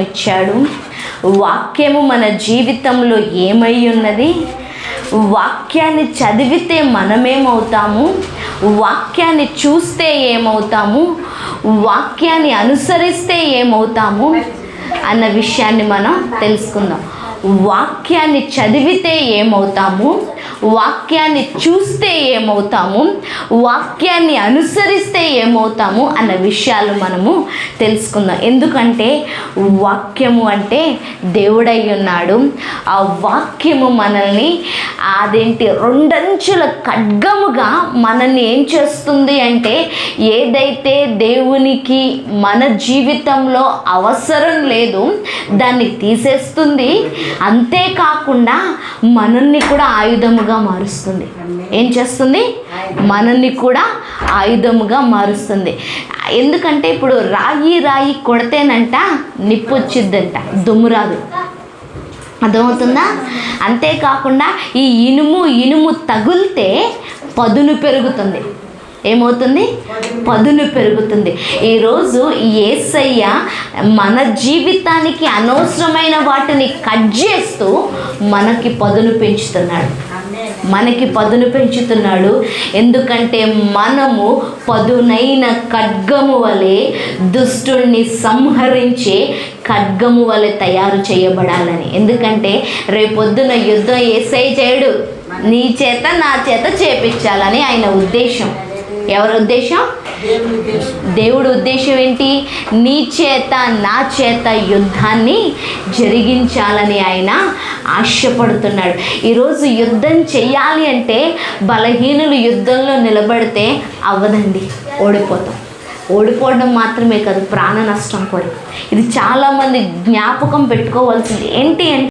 ఇచ్చాడు. వాక్యము మన జీవితంలో ఏమై ఉన్నది? వాక్యాన్ని చదివితే మనమేమవుతాము, వాక్యాన్ని చూస్తే ఏమవుతాము, వాక్యాన్ని అనుసరిస్తే ఏమవుతాము అన్న విషయాన్ని మనం తెలుసుకుందాం. వాక్యాన్ని చదివితే ఏమవుతాము, వాక్యాన్ని చూస్తే ఏమవుతాము, వాక్యాన్ని అనుసరిస్తే ఏమవుతాము అన్న విషయాలు మనము తెలుసుకుందాం. ఎందుకంటే వాక్యము అంటే దేవుడై ఉన్నాడు. ఆ వాక్యము మనల్ని రెండంచుల ఖడ్గముగా మనల్ని ఏం చేస్తుంది అంటే, ఏదైతే దేవునికి మన జీవితంలో అవసరం లేదు దాన్ని తీసేస్తుంది. అంతేకాకుండా మనల్ని కూడా ఆయుధముగా మారుస్తుంది. ఏం చేస్తుంది? మనల్ని కూడా ఆయుధముగా మారుస్తుంది. ఎందుకంటే ఇప్పుడు రాయి కొడితేనంట నిప్పు వచ్చిద్దంట, దుమ్ము రాదు. అర్థమవుతుందా? అంతేకాకుండా ఈ ఇనుము తగిలితే పదును పెరుగుతుంది. ఏమవుతుంది? పదును పెరుగుతుంది. ఈరోజు యేసయ్య మన జీవితానికి అనవసరమైన వాటిని కట్ చేస్తూ మనకి పదును పెంచుతున్నాడు. ఎందుకంటే మనము పదునైన ఖడ్గము వలె, దుష్టుణ్ణి సంహరించే ఖడ్గము వలె తయారు చేయబడాలని. ఎందుకంటే రేపొద్దున యుద్ధం యేసయ్య చేయడు, నీ చేత నా చేత చేపించాలని ఆయన ఉద్దేశం. ఎవరి ఉద్దేశం? దేవుడి ఉద్దేశం ఏంటి? నీ చేత నా చేత యుద్ధాన్ని జరిగించాలని ఆయన ఆశపడుతున్నాడు. ఈరోజు యుద్ధం చెయ్యాలి అంటే బలహీనులు యుద్ధంలో నిలబడితే అవ్వదండి, ఓడిపోవడం మాత్రమే కాదు, ప్రాణ నష్టం కూడా. ఇది చాలామంది జ్ఞాపకం పెట్టుకోవాల్సింది ఏంటి అంటే